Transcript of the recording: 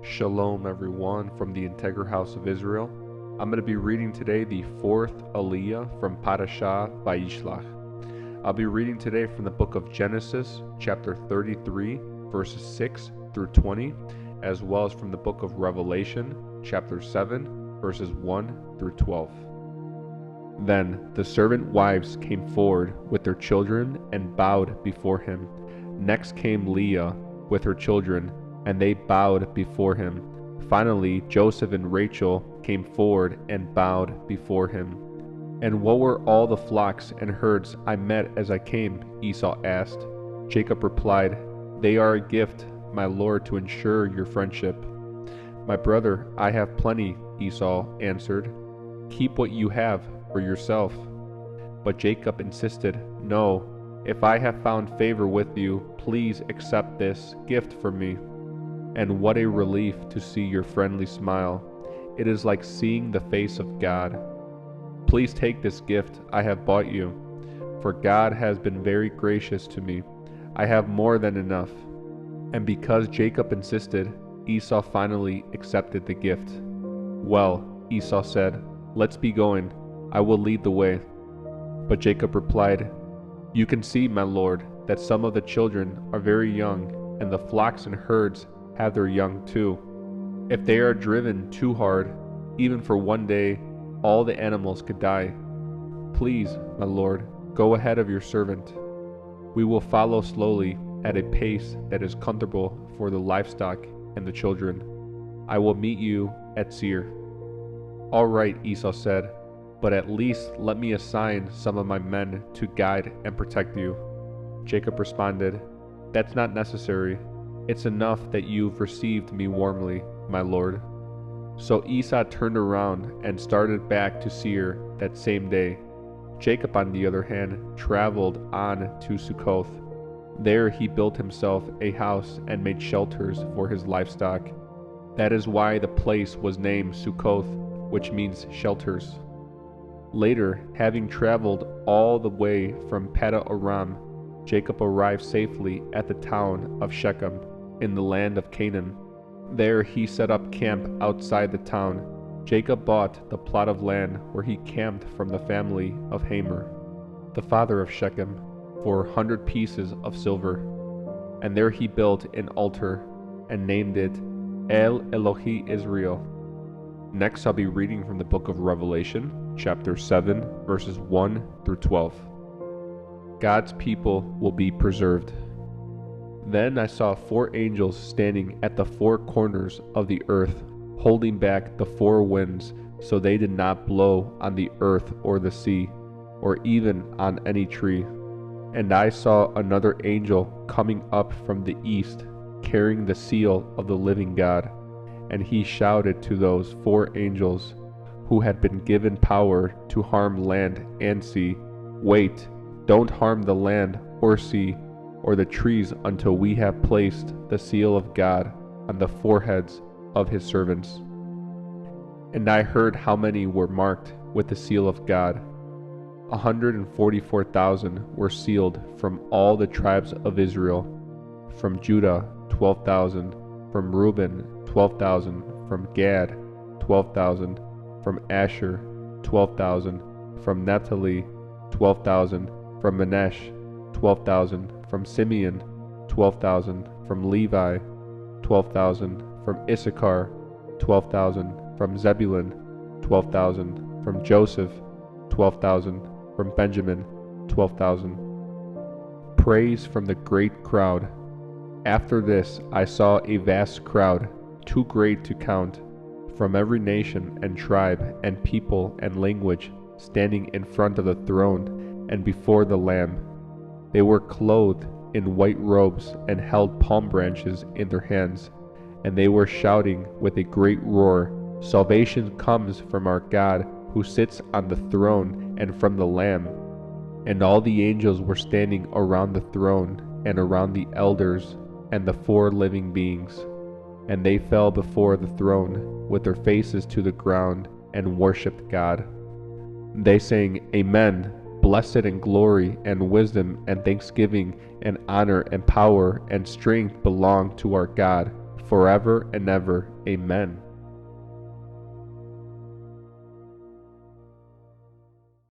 Shalom everyone from the Integral House of Israel. I'm going to be reading today the fourth Aliyah from Parasha Vayishlaj. I'll be reading today from the book of Genesis, chapter 33, verses 6 through 20, as well as from the book of Revelation, chapter 7, verses 1 through 12. Then the servant wives came forward with their children and bowed before him. Next came Leah with her children, and they bowed before him. Finally, Joseph and Rachel came forward and bowed before him. And what were all the flocks and herds I met as I came? Esau asked. Jacob replied, They are a gift, my lord, to ensure your friendship. My brother, I have plenty, Esau answered. Keep what you have for yourself. But Jacob insisted, No, if I have found favor with you, please accept this gift from me. And what a relief to see your friendly smile. It is like seeing the face of God. Please take this gift I have bought you, for God has been very gracious to me. I have more than enough. And because Jacob insisted, Esau finally accepted the gift. Well, Esau said, Let's be going. I will lead the way. But Jacob replied, You can see, my lord, that some of the children are very young, and the flocks and herds have their young too. If they are driven too hard, even for one day, all the animals could die. Please, my lord, go ahead of your servant. We will follow slowly at a pace that is comfortable for the livestock and the children. I will meet you at Seir. All right, Esau said, but at least let me assign some of my men to guide and protect you. Jacob responded, That's not necessary. It's enough that you've received me warmly, my lord. So Esau turned around and started back to Seir that same day. Jacob, on the other hand, traveled on to Sukkoth. There he built himself a house and made shelters for his livestock. That is why the place was named Sukkoth, which means shelters. Later, having traveled all the way from Padan Aram, Jacob arrived safely at the town of Shechem, in the land of Canaan. There he set up camp outside the town. Jacob bought the plot of land where he camped from the family of Hamor, the father of Shechem, for 100 pieces of silver. And there he built an altar and named it El Elohi Israel. Next, I'll be reading from the book of Revelation, chapter 7, verses 1 through 12. God's people will be preserved. Then I saw 4 angels standing at the 4 corners of the earth, holding back the 4 winds, so they did not blow on the earth or the sea, or even on any tree. And I saw another angel coming up from the east, carrying the seal of the living God. And he shouted to those 4 angels who had been given power to harm land and sea, Wait, don't harm the land or sea or the trees until we have placed the seal of God on the foreheads of his servants. And I heard how many were marked with the seal of God. 144,000 were sealed from all the tribes of Israel, from Judah 12,000, from Reuben 12,000, from Gad 12,000, from Asher 12,000, from Naphtali 12,000, from Manasseh 12,000, from Simeon 12,000, from Levi 12,000, from Issachar 12,000, from Zebulun 12,000, from Joseph 12,000, from Benjamin 12,000. Praise from the great crowd. After this I saw a vast crowd, too great to count, from every nation and tribe and people and language, standing in front of the throne and before the Lamb. They were clothed in white robes and held palm branches in their hands, and they were shouting with a great roar, Salvation comes from our God who sits on the throne and from the Lamb. And all the angels were standing around the throne and around the elders and the 4 living beings. And they fell before the throne with their faces to the ground and worshipped God. They sang, Amen. Blessed and glory and wisdom and thanksgiving and honor and power and strength belong to our God forever and ever. Amen.